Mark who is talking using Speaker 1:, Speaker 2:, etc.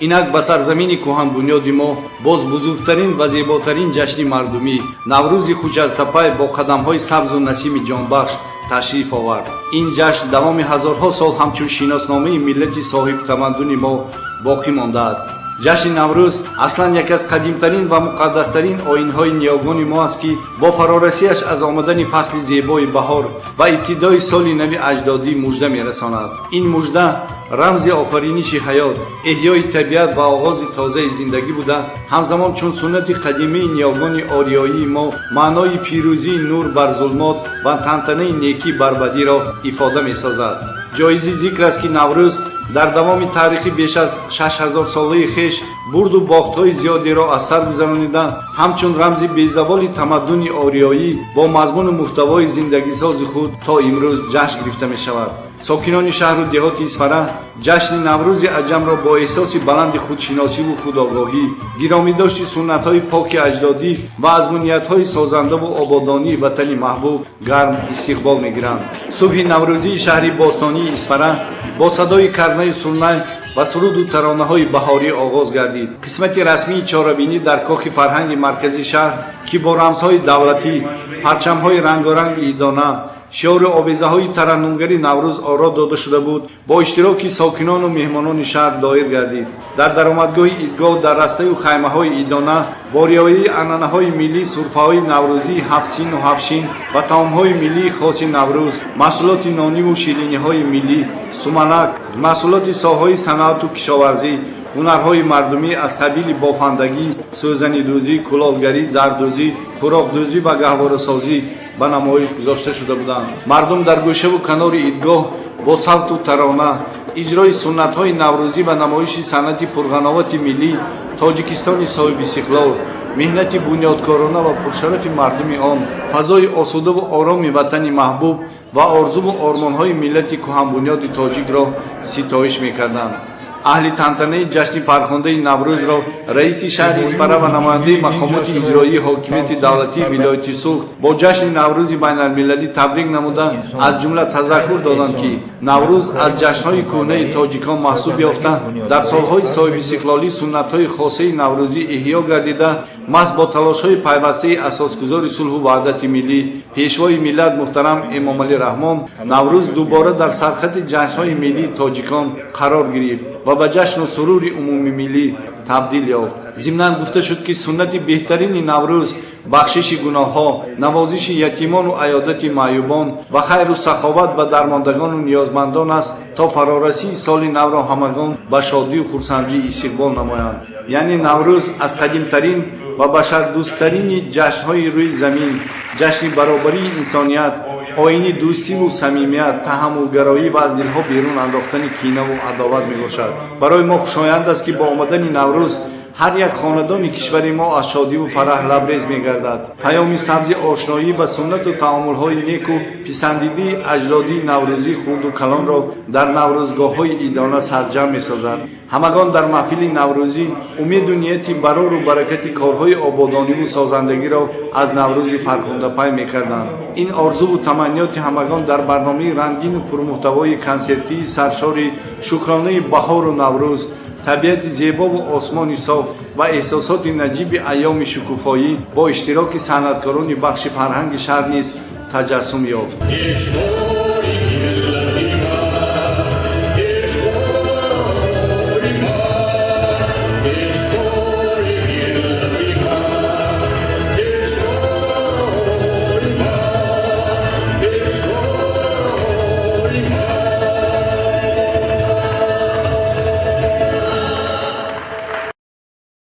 Speaker 1: инак ба сарзамини кӯҳанбунёди мо боз бузургтарин ва зеботарин ҷашни мардумӣ наврӯзи хуҷазтапай бо қадамҳои сабзу насими ҷонбахш ташриф овард. ин ҷашн давоми ҳазорҳо сол ҳамчун шиносномаи миллати соҳибтамаддуни мо боқӣ мондааст. ҷашни наврӯз аслан яке аз қадимтарин ва муқаддастарин оинҳои ниёгони мо аст, ки бо фарорасиаш аз омадани фасли зебои баҳор ва ибтидои соли нави аҷдодӣ мужда мерасонад. ин мужда рамзи офариниши ҳаёт, эҳёи табиат ва оғози тозаи зиндагӣ буда, ҳамзамон чун суннати қадимаи ниёгони ориёии мо маънои пирӯзии нур бар зулмот ва тантанаи некӣ бар бадиро ифода месозад. ҷоизи зикр аст, ки наврӯз дар давоми таърихи беш аз 6000 солаи хеш бурду бохтҳои зиёдеро аз сар гузаронида, ҳамчун рамзи безаволи тамаддуни ориёӣ бо мазмуну муҳтавои зиндагисози худ то имрӯз ҷашн гирифта мешавад. сокинони шаҳру деҳоти Исфара ҷашни Наврӯзи аҷамро бо эҳсоси баланди худшиносиву худогоҳӣ, гиромидошти суннатҳои поки аҷдодӣ ва азмуниятҳои созандаву ободонии ватани маҳбуб гарм истиқбол мегиранд. субҳи наврӯзии шаҳри бостонии Исфара бо садои карнаи сулнай ва суруду таронаҳои баҳорӣ оғоз гардид. қисмати расмии чорабинӣ дар кохи фарҳанги маркази шаҳр, ки бо рамзҳои давлатӣ, парчамҳои рангоранги идона, шиёру овезаҳои тараннумгари Наврӯз оро дода шуда буд, бо иштироки сокинону меҳмонони шаҳр доир гардид. дар даромадгоҳи идгоҳ дар растаю хаймаҳои идона бо риояи анъанаҳои миллӣ сурфаҳои наврӯзии ҳафтсину ҳафтшин ва таомҳои миллии хоси Наврӯз, маҳсулоти нониву шириниҳои миллӣ, суманак, маҳсулоти соҳаи санъату кишоварзӣ, ҳунарҳои мардумӣ аз қабили бофандагӣ, сӯзанидӯзӣ, кулолгарӣ, зардӯзӣ, хӯроқдӯзӣ ва гаҳворасозӣ ба намоиш гузошта шуда буданд. мардум дар гӯшаву канори идгоҳ бо савту тарона, иҷрои суннатҳои наврӯзӣ ва намоиши санъати пурғановати миллӣ Тоҷикистони соҳиби истиқлол, меҳнати бунёдкорона ва пуршарафи мардуми он, фазои осудаву ороми ватани маҳбуб ва орзуву ормонҳои миллати кӯҳанбунёди тоҷикро ситоиш мекарданд. аҳли тантанаи ҷашни фархондаи Наврӯзро раиси шаҳри Исфара ва намояндаи мақомоти иҷроии ҳокимияти давлатии вилояти Суғд бо ҷашни Наврӯзи байналмилалӣ табрик намуда, аз ҷумла тазаккур доданд, ки Наврӯз аз ҷашнҳои кӯҳнаи тоҷикон маҳсуб ёфта, дар солҳои соҳибистиқлолӣ суннатҳои хосаи наврӯзӣ иҳьё гардида, маҳз бо талошҳои пайвастаи асосгузори сулҳу ваҳдати миллӣ, пешвои миллат муҳтарам Эмомалӣ Раҳмон, Наврӯз дубора дар сархати ҷашнҳои миллии тоҷикон қарор гирифт ва ба ҷашну сурури умуми миллӣ табдил ёфт. зимнан гуфта шуд, ки суннати беҳтарини Наврӯз бахшиши гуноҳҳо, навозиши ятимону аёдати маъюбон ва хайру саховат ба дармондагону ниёзмандон аст, то фарорасии соли навро ҳамагон ба шодию хурсандӣ истиқбол намоянд. яъне Наврӯз аз қадимтарин ва башардӯсттарини ҷашнҳои рӯи замин, ҷашни баробарии инсоният, оини дӯстиву самимият, таҳаммулгароӣ ва аз дилҳо берун андохтани кинаву адоват мебошад. барои мо хушоянд аст, ки бо омадани Наврӯз ҳар як хонадони кишвари мо аз шодиву фараҳ лабрез мегардад. паёми сабзи ошноӣ ба суннату таомулҳои неку писандидии аҷдодии наврӯзӣ хурду калонро дар наврӯзгоҳҳои идона сарҷам месозад. ҳамагон дар маҳфили наврӯзӣ умеду нияти барору баракати корҳои ободониву созандагиро аз Наврӯзи фархондапай мекарданд. ин орзуву таманниёти ҳамагон дар барномаи рангину пурмуҳтавои консертии саршори шукронаи баҳору Наврӯз, табиати зебову осмони соф ва эҳсосоти наҷиби айёми шукуфоӣ бо иштироки санъаткорони бахши фарҳанги шаҳр низ таҷассум ёфт.